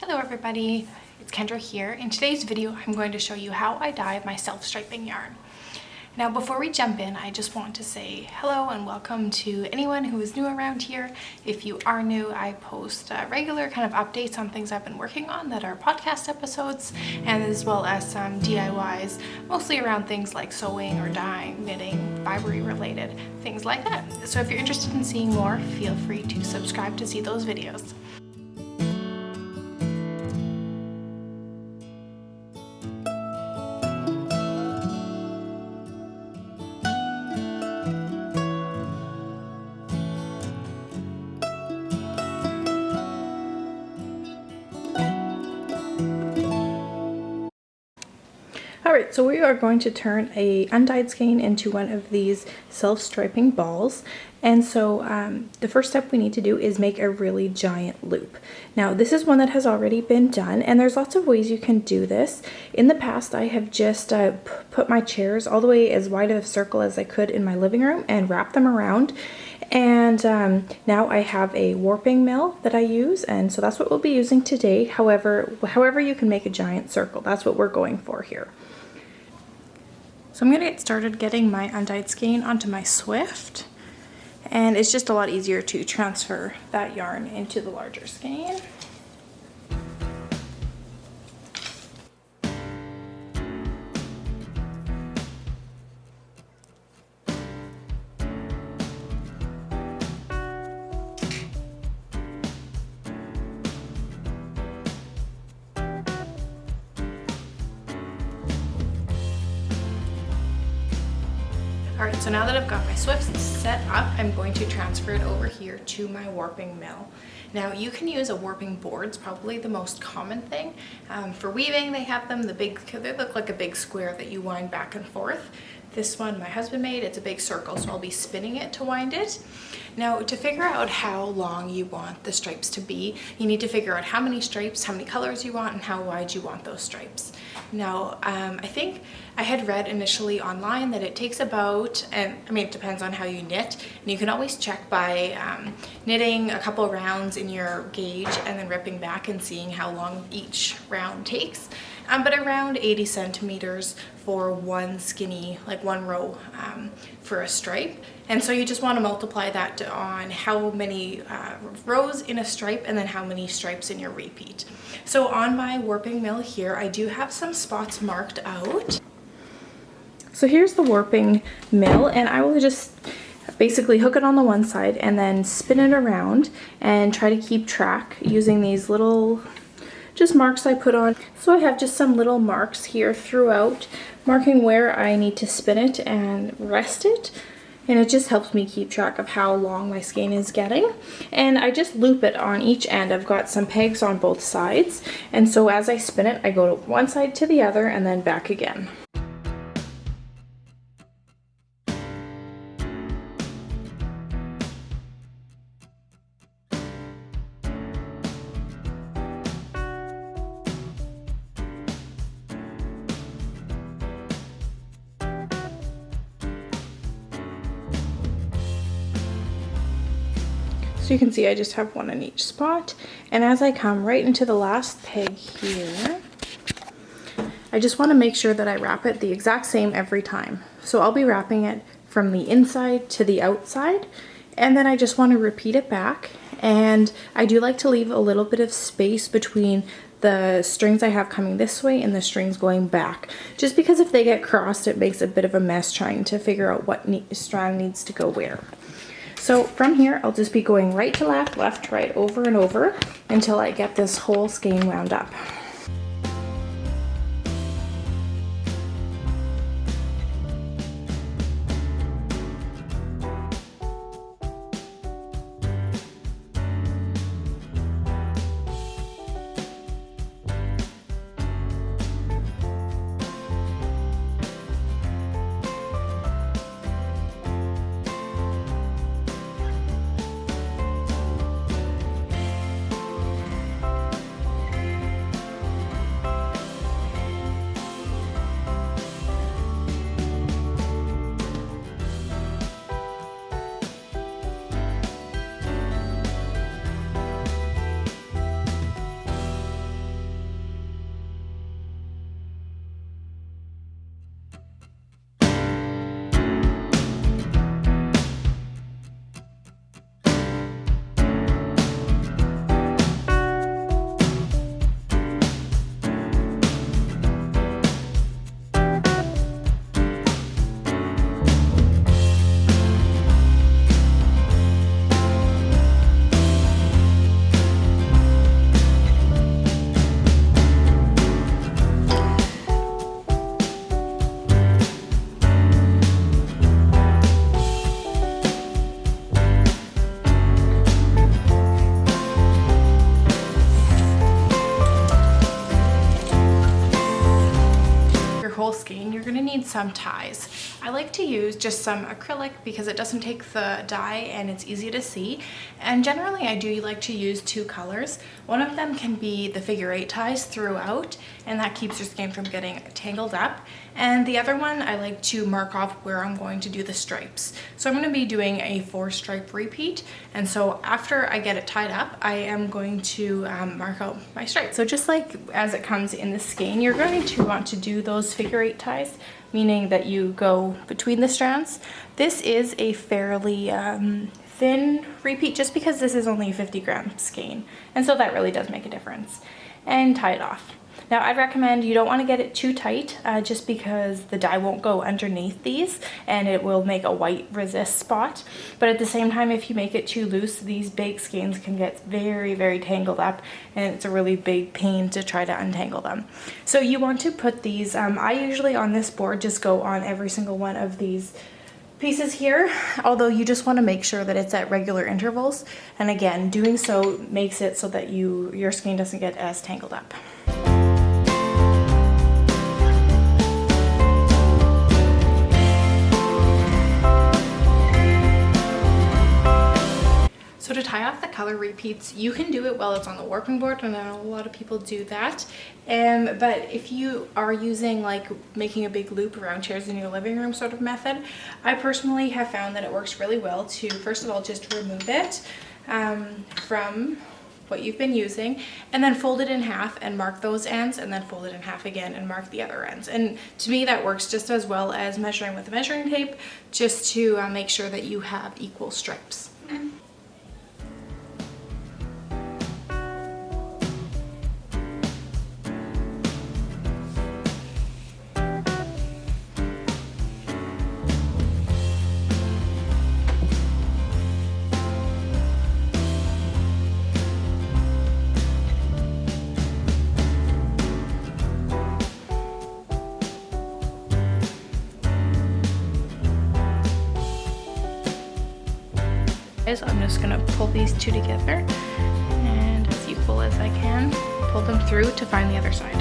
Hello everybody, it's Kendra here. In today's video, I'm going to show you how I dye my self-striping yarn. Now before we jump in, I just want to say hello and welcome to anyone who is new around here. If you are new, I post regular kind of updates on things I've been working on that are podcast episodes, and as well as some DIYs, mostly around things like sewing or dyeing, knitting, fibery related, things like that. So if you're interested in seeing more, feel free to subscribe to see those videos. Alright, so we are going to turn a undyed skein into one of these self-striping balls. And so the first step we need to do is make a really giant loop. Now this is one that has already been done, and there's lots of ways you can do this. In the past I have just put my chairs all the way as wide of a circle as I could in my living room and wrap them around. And now I have a warping mill that I use, and so that's what we'll be using today. However you can make a giant circle, that's what we're going for here. So I'm going to get started getting my undyed skein onto my Swift, and it's just a lot easier to transfer that yarn into the larger skein. Alright, so now that I've got my Swift set up, I'm going to transfer it over here to my warping mill. Now you can use a warping board, it's probably the most common thing. For weaving they have them, they look like a big square that you wind back and forth. This one my husband made, it's a big circle, so I'll be spinning it to wind it. Now to figure out how long you want the stripes to be, you need to figure out how many stripes, how many colors you want, and how wide you want those stripes. Now I think I had read initially online that it takes about, and I mean it depends on how you knit, and you can always check by knitting a couple rounds in your gauge and then ripping back and seeing how long each round takes. But around 80 centimeters for one skinny, like one row for a stripe. And so you just want to multiply that on how many rows in a stripe and then how many stripes in your repeat. So on my warping mill here, I do have some spots marked out. So here's the warping mill, and I will just basically hook it on the one side and then spin it around and try to keep track using these little just marks I put on. So I have just some little marks here throughout, marking where I need to spin it and rest it. And it just helps me keep track of how long my skein is getting. And I just loop it on each end. I've got some pegs on both sides. And so as I spin it, I go to one side to the other and then back again. So you can see I just have one in each spot, and as I come right into the last peg here, I just want to make sure that I wrap it the exact same every time. So I'll be wrapping it from the inside to the outside, and then I just want to repeat it back. And I do like to leave a little bit of space between the strings I have coming this way and the strings going back, just because if they get crossed it makes a bit of a mess trying to figure out what strand needs to go where. So from here, I'll just be going right to left, left to right, over and over until I get this whole skein wound up. skein, you're gonna need some ties. I like to use just some acrylic because it doesn't take the dye and it's easy to see. And generally I do like to use two colors. One of them can be the figure 8 ties throughout, and that keeps your skein from getting tangled up. And the other one, I like to mark off where I'm going to do the stripes. So I'm going to be doing a 4-stripe repeat, and so after I get it tied up, I am going to mark out my stripes. So just like as it comes in the skein, you're going to want to do those figure 8 ties, meaning that you go between the strands. This is a fairly thin repeat just because this is only a 50-gram skein, and so that really does make a difference. And tie it off. Now I'd recommend you don't want to get it too tight just because the dye won't go underneath these and it will make a white resist spot. But at the same time, if you make it too loose, these big skeins can get very, very tangled up, and it's a really big pain to try to untangle them. So you want to put these, I usually on this board just go on every single one of these pieces here, although you just want to make sure that it's at regular intervals. And again, doing so makes it so that your skein doesn't get as tangled up. So to tie off the color repeats, you can do it while it's on the warping board, and I know a lot of people do that. But if you are using like making a big loop around chairs in your living room sort of method, I personally have found that it works really well to, first of all, just remove it from what you've been using, and then fold it in half and mark those ends, and then fold it in half again and mark the other ends. And to me that works just as well as measuring with a measuring tape, just to make sure that you have equal stripes. I'm just going to pull these two together and as equal as I can, pull them through to find the other side.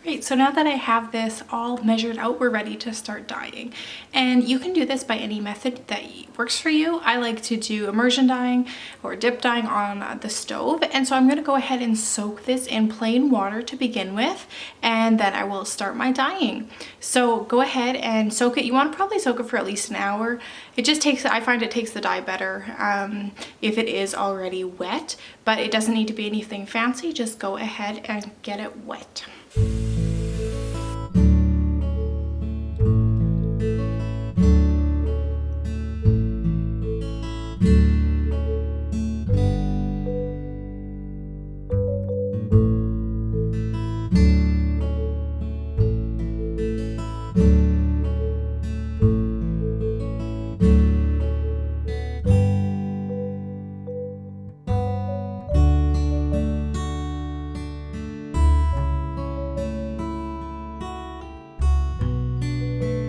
Great, so now that I have this all measured out, we're ready to start dyeing. And you can do this by any method that works for you. I like to do immersion dyeing or dip dyeing on the stove. And so I'm gonna go ahead and soak this in plain water to begin with, and then I will start my dyeing. So go ahead and soak it. You wanna probably soak it for at least an hour. It just takes, I find it takes the dye better if it is already wet, but it doesn't need to be anything fancy. Just go ahead and get it wet.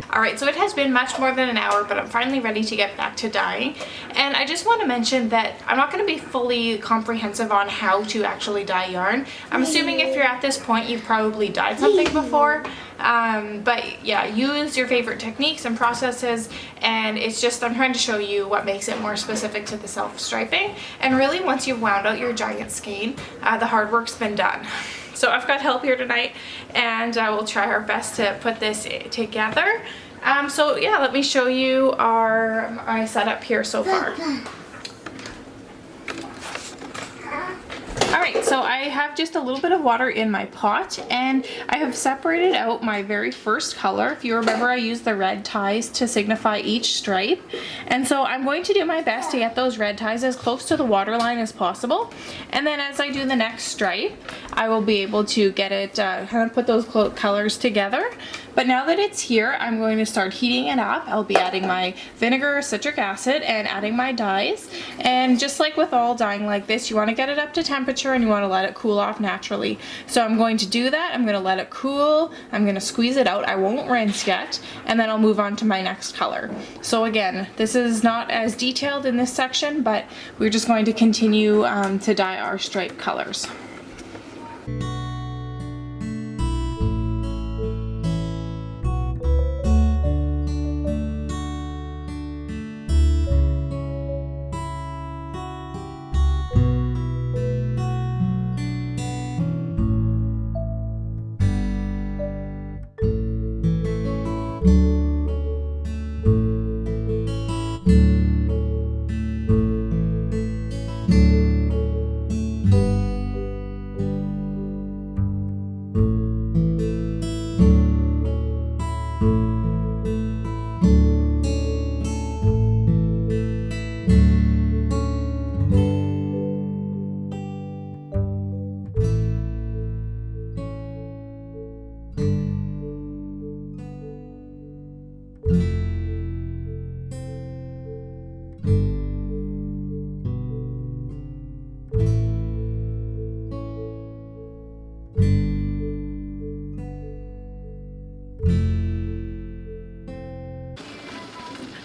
Alright, so it has been much more than an hour, but I'm finally ready to get back to dyeing. And I just want to mention that I'm not going to be fully comprehensive on how to actually dye yarn. I'm assuming if you're at this point, you've probably dyed something before. But yeah, use your favorite techniques and processes, and it's just, I'm trying to show you what makes it more specific to the self-striping. And really, once you've wound out your giant skein, the hard work's been done. So I've got help here tonight, and we'll try our best to put this together. So yeah, let me show you my setup here so far. Alright, so I have just a little bit of water in my pot, and I have separated out my very first color. If you remember, I used the red ties to signify each stripe, and so I'm going to do my best to get those red ties as close to the water line as possible. And then as I do the next stripe, I will be able to get it, kind of put those colors together. But now that it's here, I'm going to start heating it up. I'll be adding my vinegar, citric acid, and adding my dyes. And just like with all dyeing like this, you want to get it up to temperature temperature and you want to let it cool off naturally. So I'm going to do that. I'm going to let it cool. I'm going to squeeze it out. I won't rinse yet, and then I'll move on to my next color. So again, this is not as detailed in this section, but we're just going to continue to dye our stripe colors.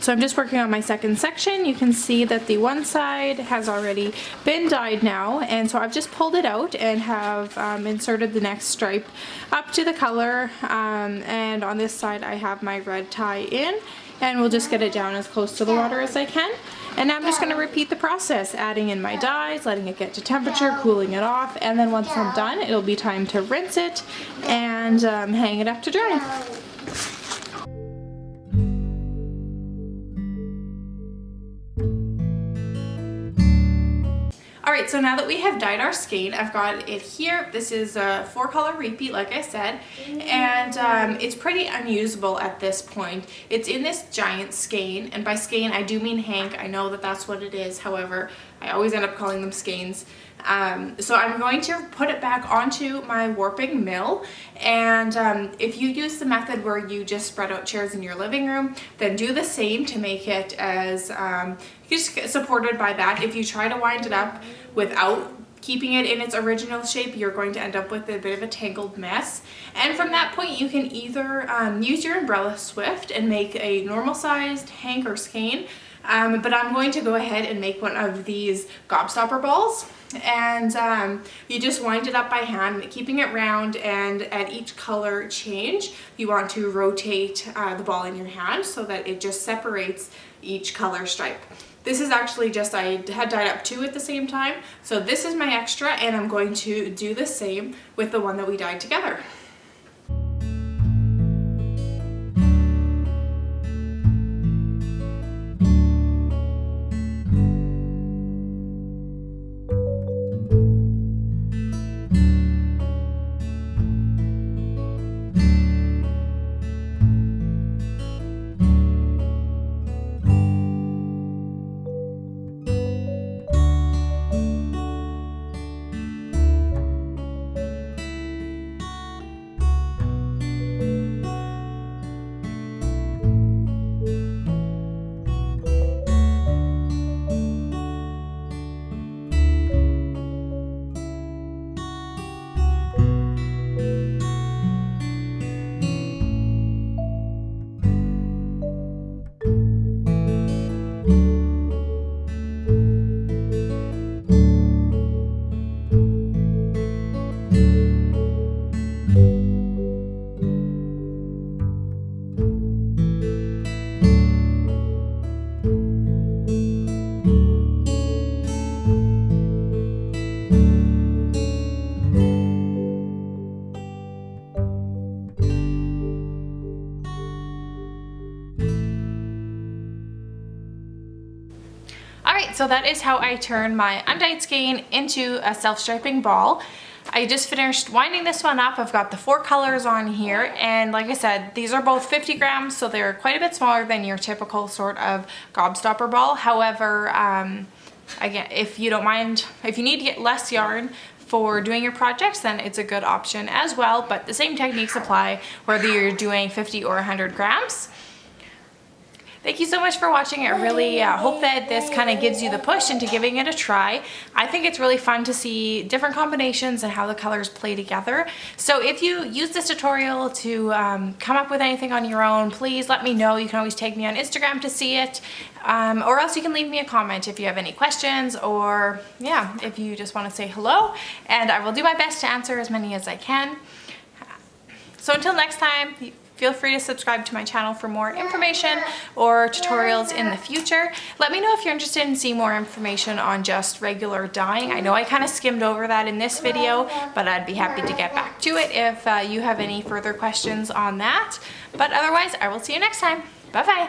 So I'm just working on my second section. You can see that the one side has already been dyed now, and so I've just pulled it out and have inserted the next stripe up to the color, and on this side I have my red tie in, and we'll just get it down as close to the water as I can. And now I'm just going to repeat the process, adding in my dyes, letting it get to temperature, cooling it off, and then once I'm done, it'll be time to rinse it and hang it up to dry. Alright, so now that we have dyed our skein, I've got it here. This is a 4-color repeat, like I said, and it's pretty unusable at this point. It's in this giant skein, and by skein I do mean hank. I know that that's what it is, however, I always end up calling them skeins. So I'm going to put it back onto my warping mill, and if you use the method where you just spread out chairs in your living room, then do the same to make it as just supported by that. If you try to wind it up without keeping it in its original shape, you're going to end up with a bit of a tangled mess. And from that point, you can either use your umbrella swift and make a normal sized hank or skein, but I'm going to go ahead and make one of these gobstopper balls. And you just wind it up by hand, keeping it round, and at each color change you want to rotate the ball in your hand so that it just separates each color stripe. This is actually just, I had dyed up 2 at the same time, so this is my extra, and I'm going to do the same with the one that we dyed together. Alright, so that is how I turn my undyed skein into a self-striping ball. I just finished winding this one up. I've got the 4 colors on here, and like I said, these are both 50 grams, so they're quite a bit smaller than your typical sort of gobstopper ball. However, again, if you don't mind, if you need to get less yarn for doing your projects, then it's a good option as well, but the same techniques apply whether you're doing 50 or 100 grams. Thank you so much for watching. I really hope that this kind of gives you the push into giving it a try. I think it's really fun to see different combinations and how the colors play together. So if you use this tutorial to come up with anything on your own, please let me know. You can always tag me on Instagram to see it, or else you can leave me a comment if you have any questions, or yeah, if you just want to say hello, and I will do my best to answer as many as I can. So until next time, feel free to subscribe to my channel for more information or tutorials in the future. Let me know if you're interested in seeing more information on just regular dyeing. I know I kind of skimmed over that in this video, but I'd be happy to get back to it if you have any further questions on that. But otherwise, I will see you next time. Bye-bye.